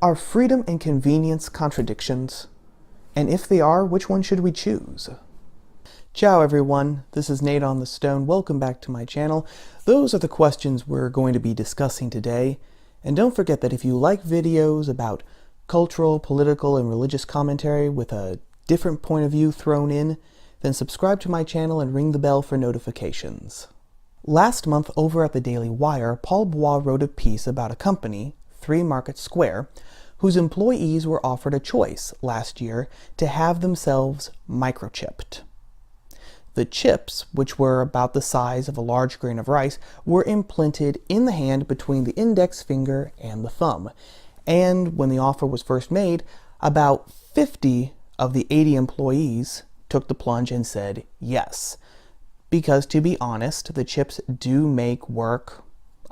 Are freedom and convenience contradictions? And if they are, which one should we choose? Ciao everyone, this is Nate on the Stone. Welcome back to my channel. Those are the questions we're going to be discussing today. And don't forget that if you like videos about cultural, political, and religious commentary with a different point of view thrown in, then subscribe to my channel and ring the bell for notifications. Last month over at the Daily Wire, Paul Bois wrote a piece about a company, 3 Market Square, whose employees were offered a choice last year to have themselves microchipped. The chips, which were about the size of a large grain of rice, were implanted in the hand between the index finger and the thumb. And when the offer was first made, about 50 of the 80 employees took the plunge and said yes. Because to be honest, the chips do make work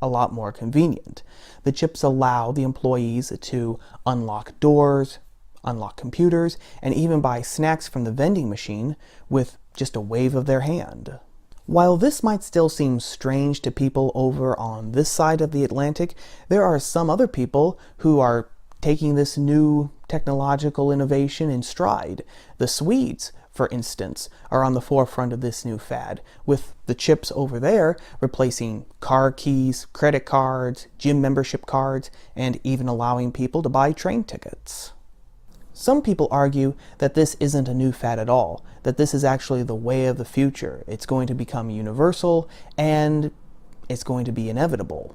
a lot more convenient. The chips allow the employees to unlock doors, unlock computers, and even buy snacks from the vending machine with just a wave of their hand. While this might still seem strange to people over on this side of the Atlantic, there are some other people who are taking this new technological innovation in stride. The Swedes, for instance, are on the forefront of this new fad, with the chips over there replacing car keys, credit cards, gym membership cards, and even allowing people to buy train tickets. Some people argue that this isn't a new fad at all, that this is actually the way of the future. It's going to become universal, and it's going to be inevitable.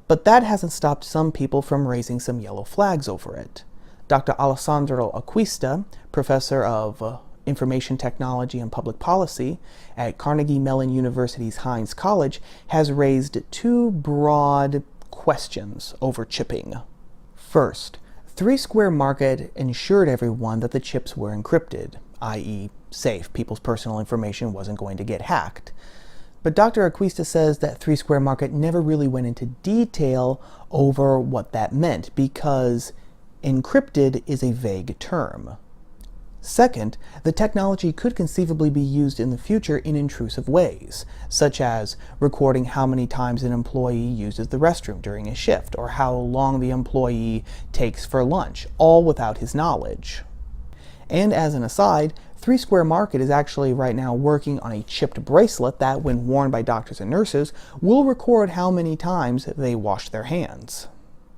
But that hasn't stopped some people from raising some yellow flags over it. Dr. Alessandro Acquista, professor of Information Technology and Public Policy at Carnegie Mellon University's Heinz College, has raised 2 broad questions over chipping. First, 3 Square Market ensured everyone that the chips were encrypted, i.e. safe. People's personal information wasn't going to get hacked. But Dr. Acquista says that 3 Square Market never really went into detail over what that meant, because encrypted is a vague term. Second, the technology could conceivably be used in the future in intrusive ways, such as recording how many times an employee uses the restroom during a shift, or how long the employee takes for lunch, all without his knowledge. And as an aside, 3 Square Market is actually right now working on a chipped bracelet that, when worn by doctors and nurses, will record how many times they wash their hands.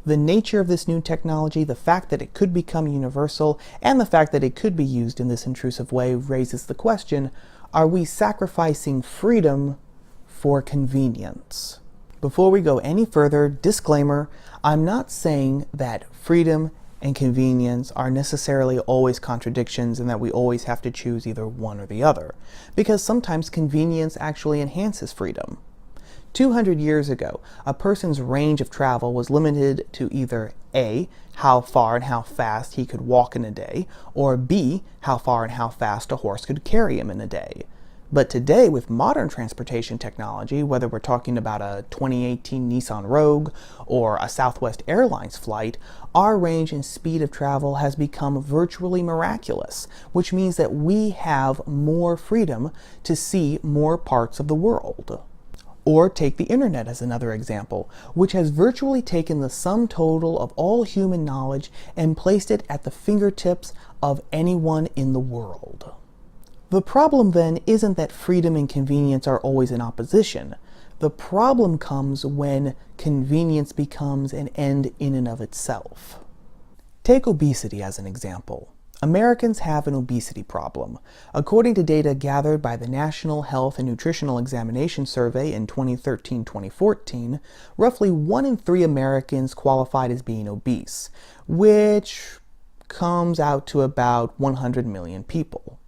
The nature of this new technology, the fact that it could become universal, and the fact that it could be used in this intrusive way raises the question, are we sacrificing freedom for convenience? Before we go any further, disclaimer, I'm not saying that freedom and convenience are necessarily always contradictions and that we always have to choose either one or the other, because sometimes convenience actually enhances freedom. 200 years ago, a person's range of travel was limited to either A, how far and how fast he could walk in a day, or B, how far and how fast a horse could carry him in a day. But today, with modern transportation technology, whether we're talking about a 2018 Nissan Rogue or a Southwest Airlines flight, our range and speed of travel has become virtually miraculous, which means that we have more freedom to see more parts of the world. Or take the internet as another example, which has virtually taken the sum total of all human knowledge and placed it at the fingertips of anyone in the world. The problem then isn't that freedom and convenience are always in opposition. The problem comes when convenience becomes an end in and of itself. Take obesity as an example. Americans have an obesity problem. According to data gathered by the National Health and Nutritional Examination Survey in 2013-2014, roughly 1 in 3 Americans qualified as being obese, which comes out to about 100 million people.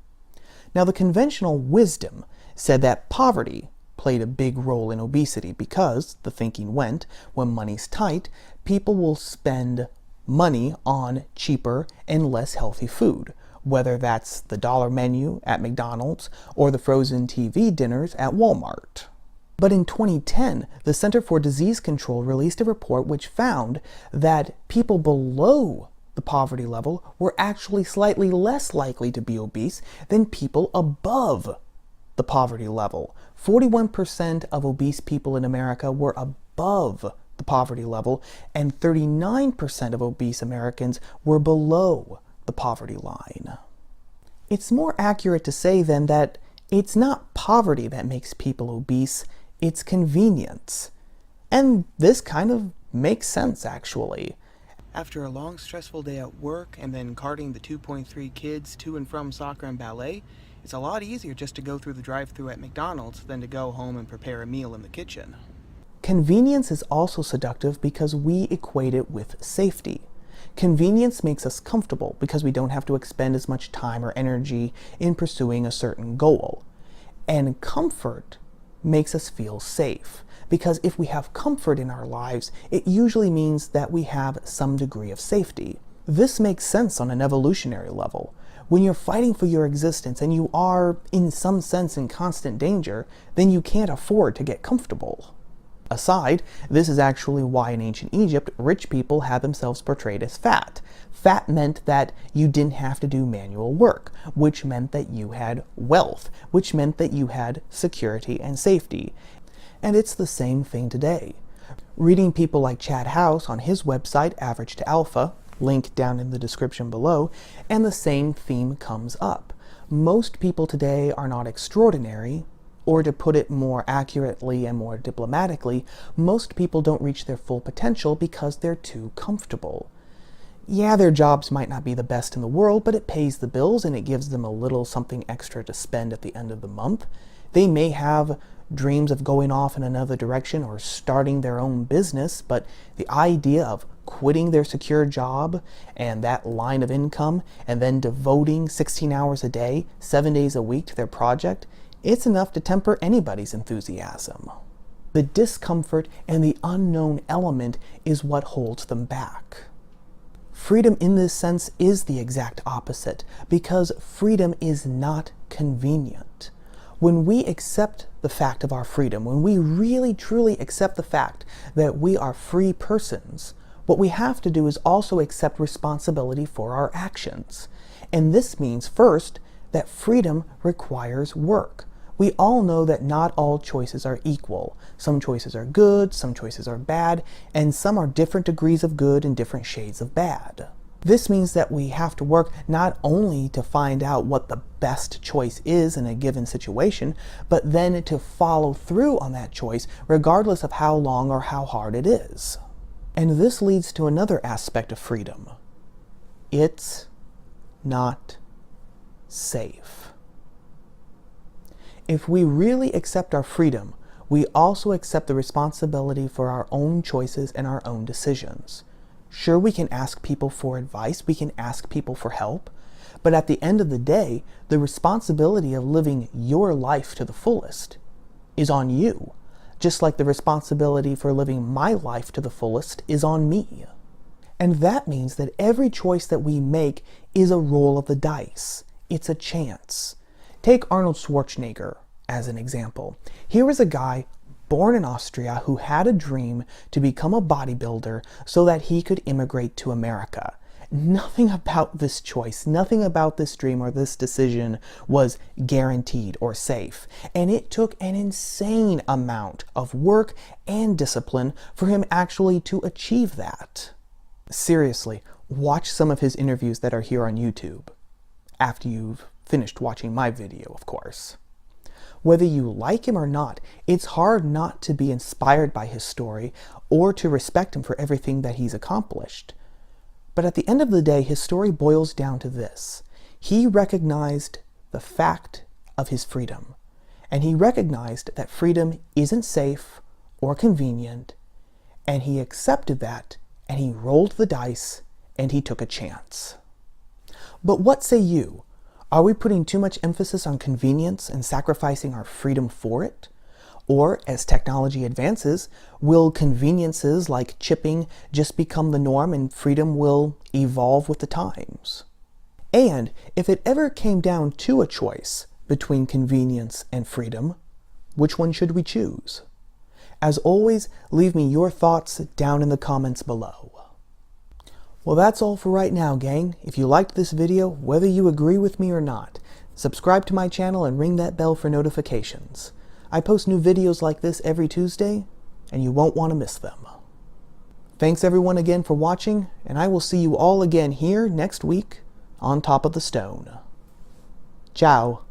Now, the conventional wisdom said that poverty played a big role in obesity because, the thinking went, when money's tight, people will spend money on cheaper and less healthy food, whether that's the dollar menu at McDonald's or the frozen TV dinners at Walmart. But in 2010, the Center for Disease Control released a report which found that people below the poverty level were actually slightly less likely to be obese than people above the poverty level. 41% of obese people in America were above the poverty level, and 39% of obese Americans were below the poverty line. It's more accurate to say then that it's not poverty that makes people obese, it's convenience. And this kind of makes sense, actually. After a long, stressful day at work and then carting the 2.3 kids to and from soccer and ballet, it's a lot easier just to go through the drive-thru at McDonald's than to go home and prepare a meal in the kitchen. Convenience is also seductive because we equate it with safety. Convenience makes us comfortable because we don't have to expend as much time or energy in pursuing a certain goal. And comfort makes us feel safe, because if we have comfort in our lives, it usually means that we have some degree of safety. This makes sense on an evolutionary level. When you're fighting for your existence and you are, in some sense, in constant danger, then you can't afford to get comfortable. Aside, this is actually why in ancient Egypt, rich people had themselves portrayed as fat. Fat meant that you didn't have to do manual work, which meant that you had wealth, which meant that you had security and safety. And it's the same thing today. Reading people like Chad House on his website, Average to Alpha, link down in the description below, and the same theme comes up. Most people today are not extraordinary, or to put it more accurately and more diplomatically, most people don't reach their full potential because they're too comfortable. Yeah, their jobs might not be the best in the world, but it pays the bills and it gives them a little something extra to spend at the end of the month. They may have dreams of going off in another direction or starting their own business, but the idea of quitting their secure job and that line of income and then devoting 16 hours a day, 7 days a week to their project, it's enough to temper anybody's enthusiasm. The discomfort and the unknown element is what holds them back. Freedom in this sense is the exact opposite, because freedom is not convenient. When we accept the fact of our freedom, when we really truly accept the fact that we are free persons, what we have to do is also accept responsibility for our actions. And this means, first, that freedom requires work. We all know that not all choices are equal. Some choices are good, some choices are bad, and some are different degrees of good and different shades of bad. This means that we have to work not only to find out what the best choice is in a given situation, but then to follow through on that choice regardless of how long or how hard it is. And this leads to another aspect of freedom. It's not safe. If we really accept our freedom, we also accept the responsibility for our own choices and our own decisions. Sure, we can ask people for advice, we can ask people for help, but at the end of the day, the responsibility of living your life to the fullest is on you, just like the responsibility for living my life to the fullest is on me. And that means that every choice that we make is a roll of the dice. It's a chance. Take Arnold Schwarzenegger as an example. Here is a guy born in Austria who had a dream to become a bodybuilder so that he could immigrate to America. Nothing about this choice, nothing about this dream or this decision was guaranteed or safe. And it took an insane amount of work and discipline for him actually to achieve that. Seriously, watch some of his interviews that are here on YouTube. After you've finished watching my video, of course. Whether you like him or not, it's hard not to be inspired by his story or to respect him for everything that he's accomplished. But at the end of the day, his story boils down to this. He recognized the fact of his freedom, and he recognized that freedom isn't safe or convenient, and he accepted that, and he rolled the dice, and he took a chance. But what say you? Are we putting too much emphasis on convenience and sacrificing our freedom for it? Or, as technology advances, will conveniences like chipping just become the norm and freedom will evolve with the times? And if it ever came down to a choice between convenience and freedom, which one should we choose? As always, leave me your thoughts down in the comments below. Well, that's all for right now, gang. If you liked this video, whether you agree with me or not, subscribe to my channel and ring that bell for notifications. I post new videos like this every Tuesday, and you won't want to miss them. Thanks everyone again for watching, and I will see you all again here next week on Top of the Stone. Ciao.